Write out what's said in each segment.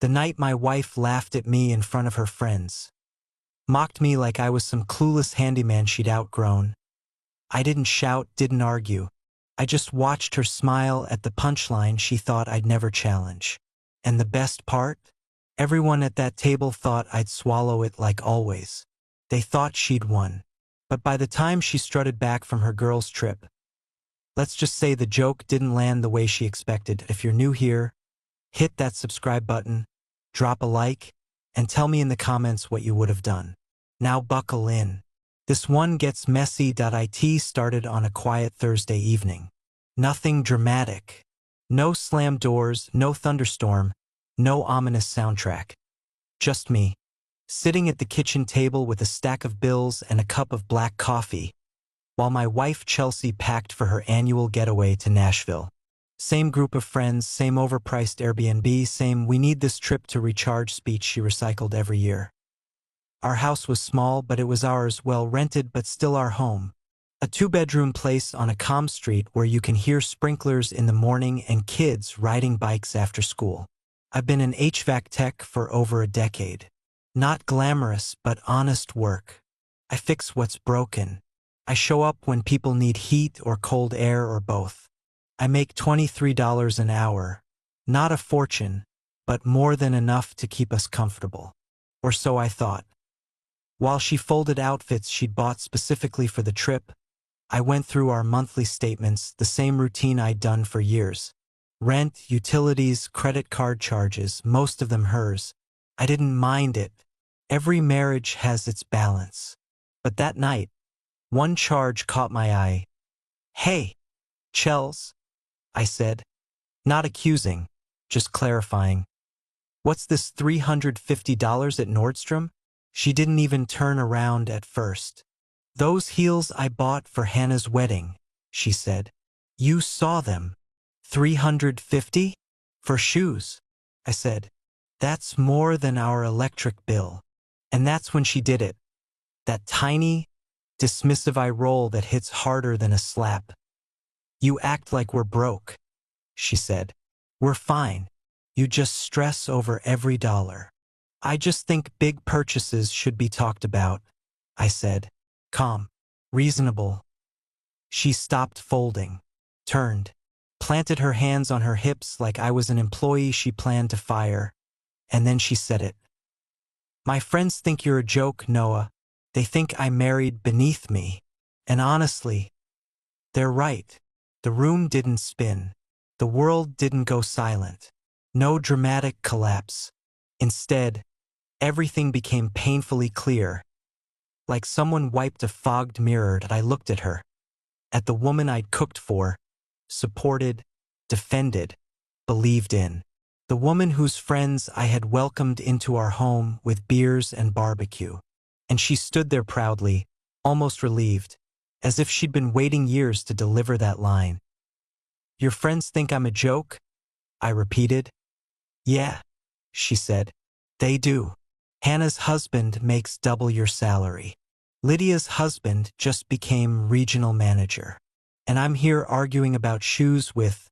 The night my wife laughed at me in front of her friends. Mocked me like I was some clueless handyman she'd outgrown. I didn't shout, didn't argue. I just watched her smile at the punchline she thought I'd never challenge. And the best part? Everyone at that table thought I'd swallow it like always. They thought she'd won. But by the time she strutted back from her girls' trip, let's just say the joke didn't land the way she expected. If you're new here, hit that subscribe button, drop a like, and tell me in the comments what you would have done. Now buckle in. This one gets messy. It started on a quiet Thursday evening. Nothing dramatic. No slam doors, no thunderstorm, no ominous soundtrack. Just me, sitting at the kitchen table with a stack of bills and a cup of black coffee, while my wife Chelsea packed for her annual getaway to Nashville. Same group of friends, same overpriced Airbnb, same "we need this trip to recharge" speech she recycled every year. Our house was small, but it was ours, well rented, but still our home. A 2-bedroom place on a calm street where you can hear sprinklers in the morning and kids riding bikes after school. I've been an HVAC tech for over a decade. Not glamorous, but honest work. I fix what's broken. I show up when people need heat or cold air or both. I make $23 an hour. Not a fortune, but more than enough to keep us comfortable. Or so I thought. While she folded outfits she'd bought specifically for the trip, I went through our monthly statements, the same routine I'd done for years. Rent, utilities, credit card charges, most of them hers. I didn't mind it. Every marriage has its balance. But that night, one charge caught my eye. "Hey, Chels," I said. Not accusing, just clarifying. "What's this $350 at Nordstrom?" She didn't even turn around at first. "Those heels I bought for Hannah's wedding," she said. "You saw them. $350? For shoes?" I said. "That's more than our electric bill." And that's when she did it. That tiny, dismissive eye roll that hits harder than a slap. "You act like we're broke," she said. "We're fine. You just stress over every dollar." "I just think big purchases should be talked about," I said. Calm, reasonable. She stopped folding, turned, planted her hands on her hips like I was an employee she planned to fire, and then she said it. "My friends think you're a joke, Noah. They think I married beneath me. And honestly, they're right." The room didn't spin. The world didn't go silent. No dramatic collapse. Instead, everything became painfully clear. Like someone wiped a fogged mirror, and I looked at her. At the woman I'd cooked for, supported, defended, believed in. The woman whose friends I had welcomed into our home with beers and barbecue. And she stood there proudly, almost relieved, as if she'd been waiting years to deliver that line. "Your friends think I'm a joke?" I repeated. "Yeah," she said. "They do. Hannah's husband makes double your salary. Lydia's husband just became regional manager. And I'm here arguing about shoes with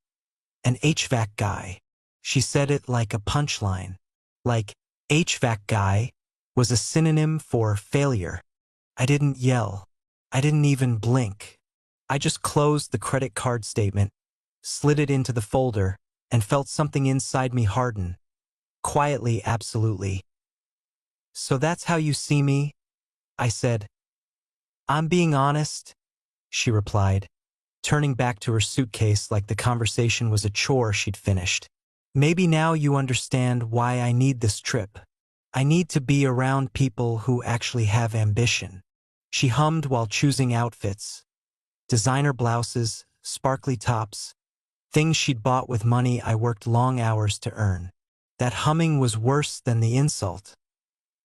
an HVAC guy." She said it like a punchline. Like HVAC guy was a synonym for failure. I didn't yell. I didn't even blink. I just closed the credit card statement, slid it into the folder, and felt something inside me harden. Quietly, absolutely. "So that's how you see me?" I said. "I'm being honest," she replied, turning back to her suitcase like the conversation was a chore she'd finished. "Maybe now you understand why I need this trip. I need to be around people who actually have ambition." She hummed while choosing outfits. Designer blouses, sparkly tops, things she'd bought with money I worked long hours to earn. That humming was worse than the insult.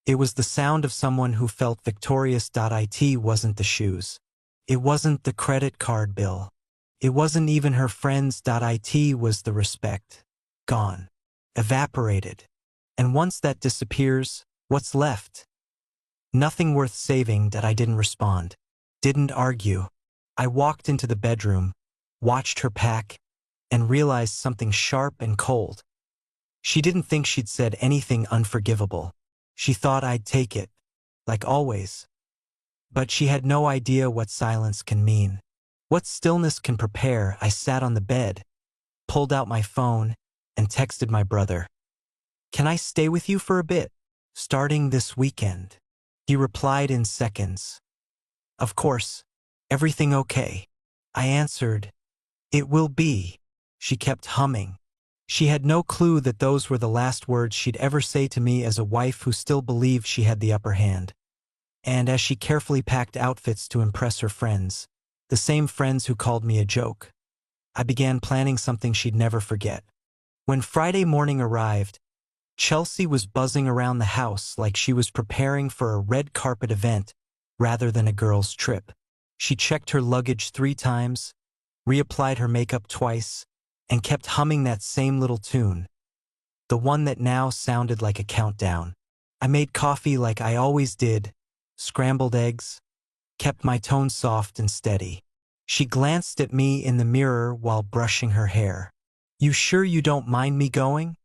It was the sound of someone who felt victorious. It wasn't the shoes. It wasn't the credit card bill. It wasn't even her friends. It was the respect. Gone. Evaporated. And once that disappears, what's left? Nothing worth saving. I didn't respond. Didn't argue. I walked into the bedroom, watched her pack, and realized something sharp and cold. She didn't think she'd said anything unforgivable. She thought I'd take it, like always. But she had no idea what silence can mean. What stillness can prepare. I sat on the bed, pulled out my phone, and texted my brother. "Can I stay with you for a bit? Starting this weekend." He replied in seconds. "Of course. Everything okay?" I answered, "It will be." She kept humming. She had no clue that those were the last words she'd ever say to me as a wife who still believed she had the upper hand. And as she carefully packed outfits to impress her friends, the same friends who called me a joke, I began planning something she'd never forget. When Friday morning arrived, Chelsea was buzzing around the house like she was preparing for a red carpet event rather than a girls' trip. She checked her luggage 3 times, reapplied her makeup twice, and kept humming that same little tune, the one that now sounded like a countdown. I made coffee like I always did, scrambled eggs, kept my tone soft and steady. She glanced at me in the mirror while brushing her hair. "You sure you don't mind me going?"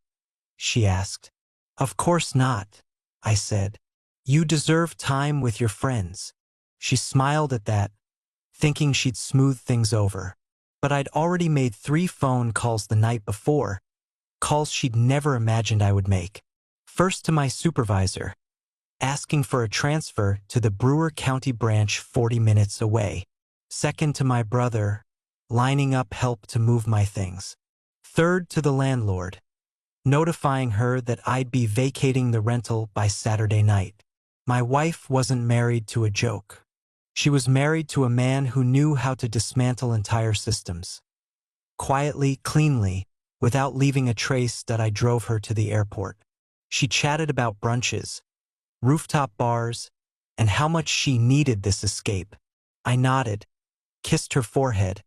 she asked. "Of course not," I said. "You deserve time with your friends." She smiled at that, thinking she'd smooth things over. But I'd already made 3 phone calls the night before, calls she'd never imagined I would make. First to my supervisor, asking for a transfer to the Brewer County branch 40 minutes away. Second to my brother, lining up help to move my things. Third to the landlord, notifying her that I'd be vacating the rental by Saturday night. My wife wasn't married to a joke. She was married to a man who knew how to dismantle entire systems. Quietly, cleanly, without leaving a trace, that I drove her to the airport. She chatted about brunches, rooftop bars, and how much she needed this escape. I nodded, kissed her forehead,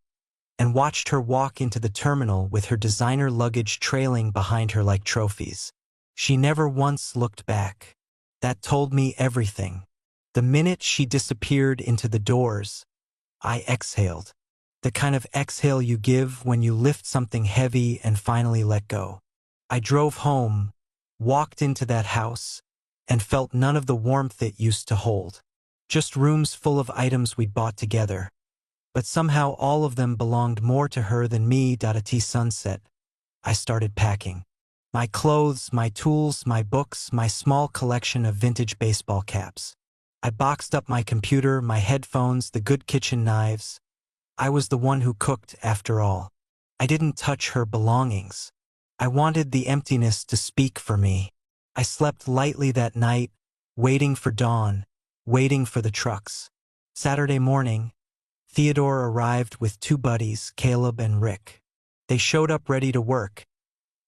and watched her walk into the terminal with her designer luggage trailing behind her like trophies. She never once looked back. That told me everything. The minute she disappeared into the doors, I exhaled. The kind of exhale you give when you lift something heavy and finally let go. I drove home, walked into that house, and felt none of the warmth it used to hold. Just rooms full of items we'd bought together. But somehow all of them belonged more to her than me. At sunset, I started packing. My clothes, my tools, my books, my small collection of vintage baseball caps. I boxed up my computer, my headphones, the good kitchen knives. I was the one who cooked, after all. I didn't touch her belongings. I wanted the emptiness to speak for me. I slept lightly that night, waiting for dawn, waiting for the trucks. Saturday morning, Theodore arrived with 2 buddies, Caleb and Rick. They showed up ready to work,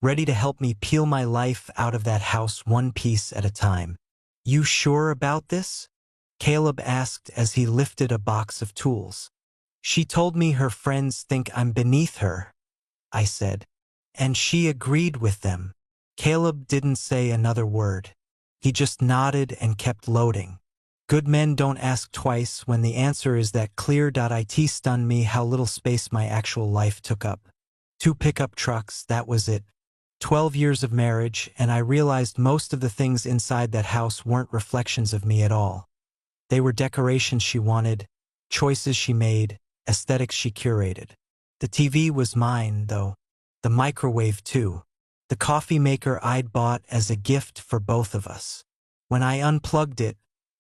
ready to help me peel my life out of that house one piece at a time. "You sure about this?" Caleb asked as he lifted a box of tools. "She told me her friends think I'm beneath her," I said. "And she agreed with them." Caleb didn't say another word. He just nodded and kept loading. Good men don't ask twice when the answer is that clear. It stunned me how little space my actual life took up. 2 pickup trucks, that was it. 12 years of marriage, and I realized most of the things inside that house weren't reflections of me at all. They were decorations she wanted, choices she made, aesthetics she curated. The TV was mine, though. The microwave, too. The coffee maker I'd bought as a gift for both of us. When I unplugged it,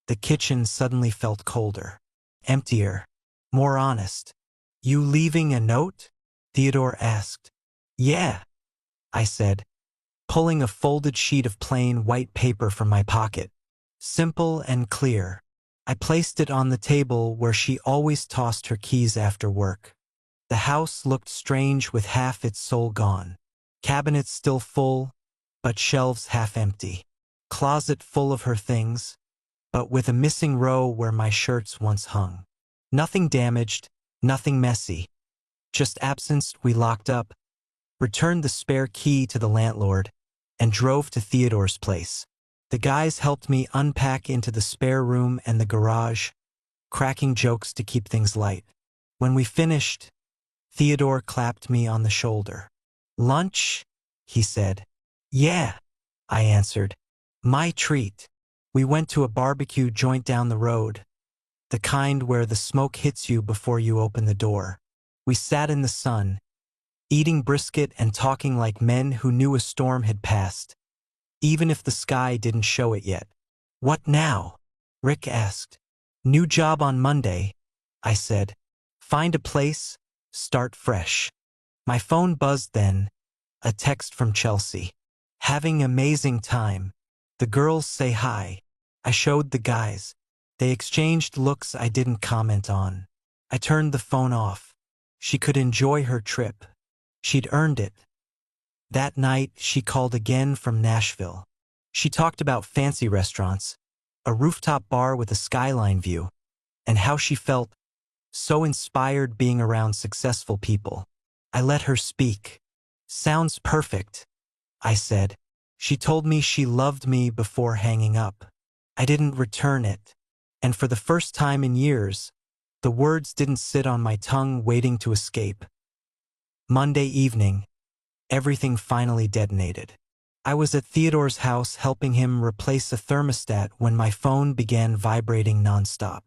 the kitchen suddenly felt colder, emptier, more honest. "You leaving a note?" Theodore asked. "Yeah," I said, pulling a folded sheet of plain white paper from my pocket. Simple and clear. I placed it on the table where she always tossed her keys after work. The house looked strange with half its soul gone. Cabinets still full, but shelves half empty. Closet full of her things, but with a missing row where my shirts once hung. Nothing damaged, nothing messy. Just absence. We locked up, returned the spare key to the landlord, and drove to Theodore's place. The guys helped me unpack into the spare room and the garage, cracking jokes to keep things light. When we finished, Theodore clapped me on the shoulder. "Lunch?" he said. Yeah, I answered. My treat. We went to a barbecue joint down the road, the kind where the smoke hits you before you open the door. We sat in the sun, eating brisket and talking like men who knew a storm had passed, even if the sky didn't show it yet. What now? Rick asked. New job on Monday, I said. Find a place, start fresh. My phone buzzed then, a text from Chelsea. Having amazing time. The girls say hi. I showed the guys. They exchanged looks I didn't comment on. I turned the phone off. She could enjoy her trip. She'd earned it. That night, she called again from Nashville. She talked about fancy restaurants, a rooftop bar with a skyline view, and how she felt so inspired being around successful people. I let her speak. Sounds perfect, I said. She told me she loved me before hanging up. I didn't return it, and for the first time in years, the words didn't sit on my tongue waiting to escape. Monday evening, everything finally detonated. I was at Theodore's house helping him replace a thermostat when my phone began vibrating nonstop.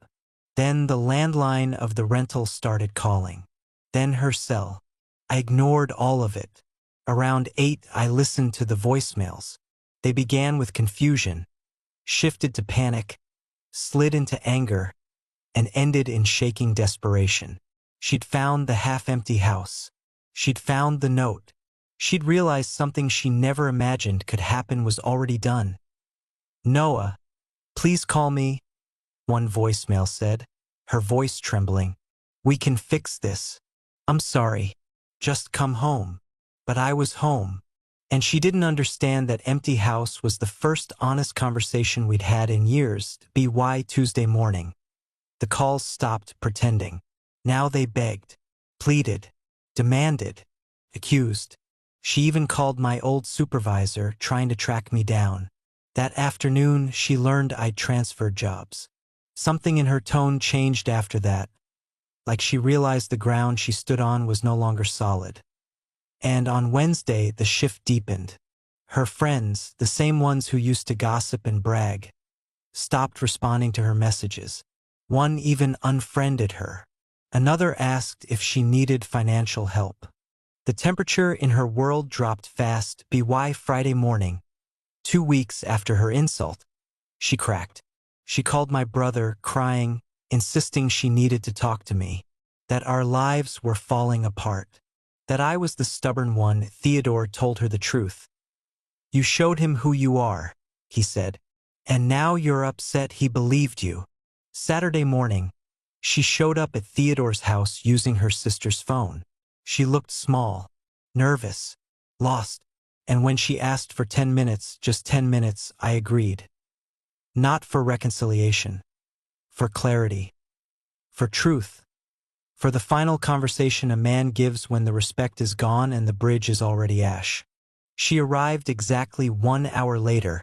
Then the landline of the rental started calling. Then her cell. I ignored all of it. Around 8, I listened to the voicemails. They began with confusion, shifted to panic, slid into anger, and ended in shaking desperation. She'd found the half-empty house. She'd found the note. She'd realized something she never imagined could happen was already done. Noah, please call me, one voicemail said, her voice trembling. We can fix this. I'm sorry. Just come home. But I was home. And she didn't understand that empty house was the first honest conversation we'd had in years. By Tuesday morning. The calls stopped pretending. Now they begged, pleaded, demanded, accused. She even called my old supervisor, trying to track me down. That afternoon, she learned I'd transferred jobs. Something in her tone changed after that, like she realized the ground she stood on was no longer solid. And on Wednesday, the shift deepened. Her friends, the same ones who used to gossip and brag, stopped responding to her messages. One even unfriended her. Another asked if she needed financial help. The temperature in her world dropped fast. By Friday morning, 2 weeks after her insult, she cracked. She called my brother, crying, insisting she needed to talk to me, that our lives were falling apart, that I was the stubborn one. Theodore told her the truth. You showed him who you are, he said, and now you're upset he believed you. Saturday morning, she showed up at Theodore's house using her sister's phone. She looked small, nervous, lost, and when she asked for 10 minutes, just 10 minutes, I agreed. Not for reconciliation, for clarity, for truth, for the final conversation a man gives when the respect is gone and the bridge is already ash. She arrived exactly 1 hour later,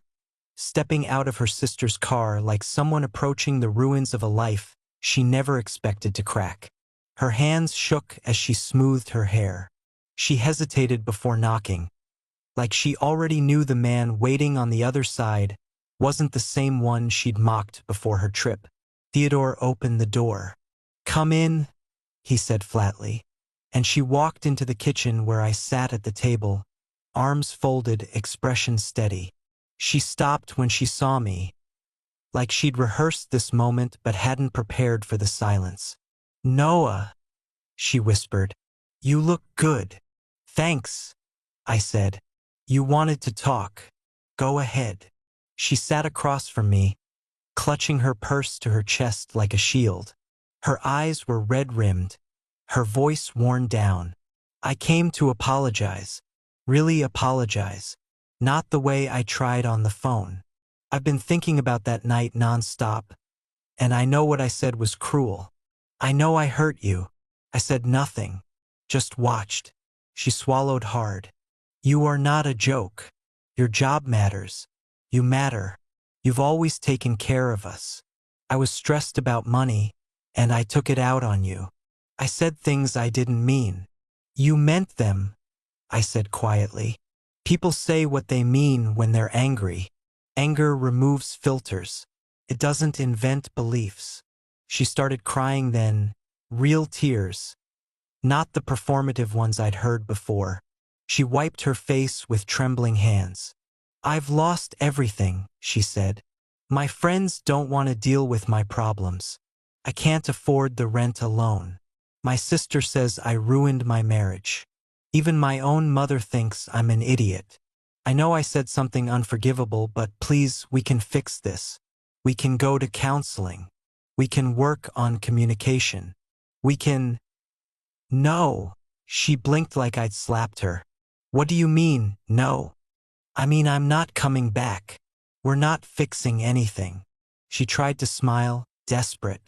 stepping out of her sister's car like someone approaching the ruins of a life she never expected to crack. Her hands shook as she smoothed her hair. She hesitated before knocking, like she already knew the man waiting on the other side wasn't the same one she'd mocked before her trip. Theodore opened the door. Come in, he said flatly, and she walked into the kitchen where I sat at the table, arms folded, expression steady. She stopped when she saw me, like she'd rehearsed this moment but hadn't prepared for the silence. Noah, she whispered, you look good. Thanks, I said. You wanted to talk. Go ahead. She sat across from me, clutching her purse to her chest like a shield. Her eyes were red-rimmed, her voice worn down. I came to apologize. Really apologize. Not the way I tried on the phone. I've been thinking about that night nonstop, and I know what I said was cruel. I know I hurt you. I said nothing, just watched. She swallowed hard. You are not a joke. Your job matters. You matter. You've always taken care of us. I was stressed about money, and I took it out on you. I said things I didn't mean. You meant them, I said quietly. People say what they mean when they're angry. Anger removes filters. It doesn't invent beliefs. She started crying then, real tears, not the performative ones I'd heard before. She wiped her face with trembling hands. I've lost everything, she said. My friends don't want to deal with my problems. I can't afford the rent alone. My sister says I ruined my marriage. Even my own mother thinks I'm an idiot. I know I said something unforgivable, but please, we can fix this. We can go to counseling. We can work on communication. We can… No. She blinked like I'd slapped her. What do you mean, no? I mean, I'm not coming back. We're not fixing anything. She tried to smile, desperate.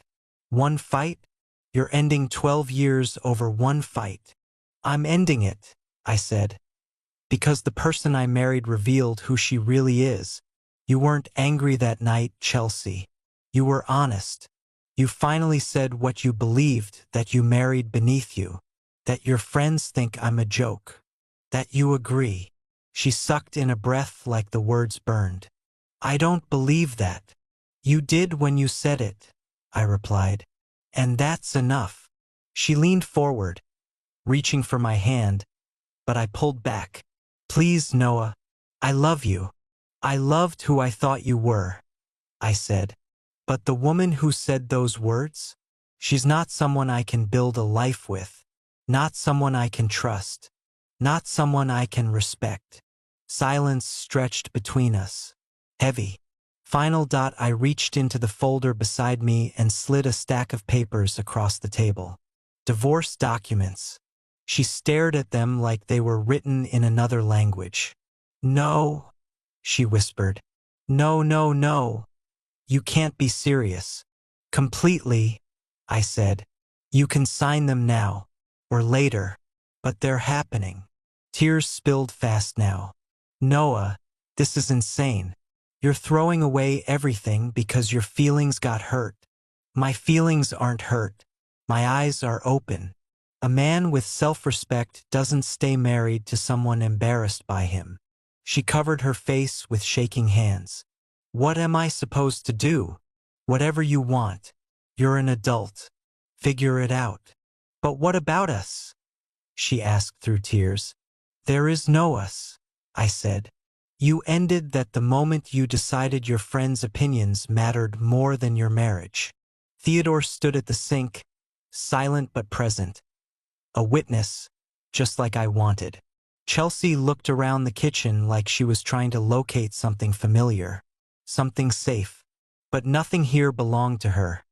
One fight? You're ending 12 years over one fight. I'm ending it, I said. Because the person I married revealed who she really is. You weren't angry that night, Chelsea. You were honest. You finally said what you believed, that you married beneath you. That your friends think I'm a joke. That you agree. She sucked in a breath like the words burned. I don't believe that. You did when you said it, I replied. And that's enough. She leaned forward, reaching for my hand, but I pulled back. Please, Noah. I love you. I loved who I thought you were, I said. But the woman who said those words? She's not someone I can build a life with. Not someone I can trust. Not someone I can respect. Silence stretched between us. Heavy. Final. I reached into the folder beside me and slid a stack of papers across the table. Divorce documents. She stared at them like they were written in another language. No, she whispered. No, no, no. You can't be serious. Completely, I said. You can sign them now, or later, but they're happening. Tears spilled fast now. Noah, this is insane. You're throwing away everything because your feelings got hurt. My feelings aren't hurt. My eyes are open. A man with self-respect doesn't stay married to someone embarrassed by him. She covered her face with shaking hands. What am I supposed to do? Whatever you want. You're an adult. Figure it out. But what about us? She asked through tears. There is no us, I said. You ended that the moment you decided your friends' opinions mattered more than your marriage. Theodore stood at the sink, silent but present. A witness, just like I wanted. Chelsea looked around the kitchen like she was trying to locate something familiar, something safe, but nothing here belonged to her.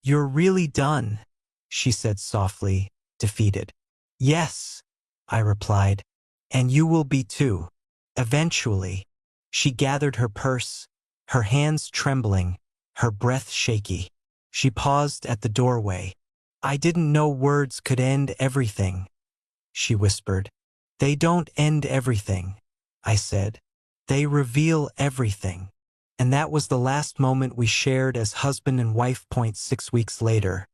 You're really done, she said softly, defeated. Yes, I replied, and you will be too. Eventually. She gathered her purse, her hands trembling, her breath shaky. She paused at the doorway. I didn't know words could end everything, she whispered. They don't end everything, I said. They reveal everything. And that was the last moment we shared as husband and wife. 6 weeks later,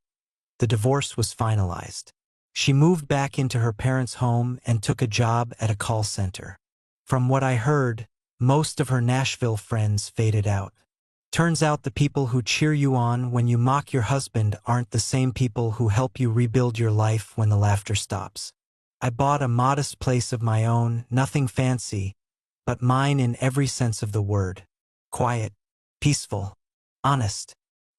the divorce was finalized. She moved back into her parents' home and took a job at a call center. From what I heard, most of her Nashville friends faded out. Turns out the people who cheer you on when you mock your husband aren't the same people who help you rebuild your life when the laughter stops. I bought a modest place of my own, nothing fancy, but mine in every sense of the word. Quiet, peaceful, honest,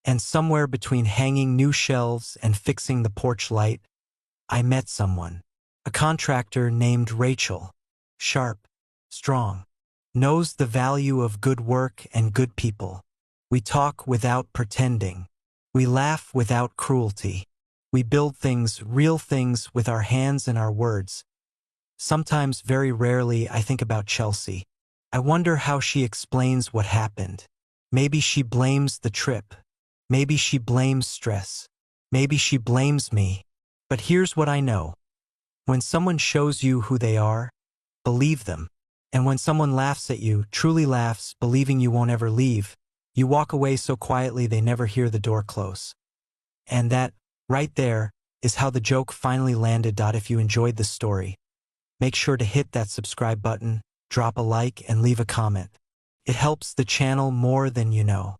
and somewhere between hanging new shelves and fixing the porch light, I met someone. A contractor named Rachel. Sharp, strong, knows the value of good work and good people. We talk without pretending. We laugh without cruelty. We build things, real things, with our hands and our words. Sometimes, very rarely, I think about Chelsea. I wonder how she explains what happened. Maybe she blames the trip. Maybe she blames stress. Maybe she blames me. But here's what I know. When someone shows you who they are, believe them. And when someone laughs at you, truly laughs, believing you won't ever leave, you walk away so quietly they never hear the door close. And that, right there, is how the joke finally landed. If you enjoyed this story, Make sure to hit that subscribe button, drop a like, and leave a comment. It helps the channel more than you know.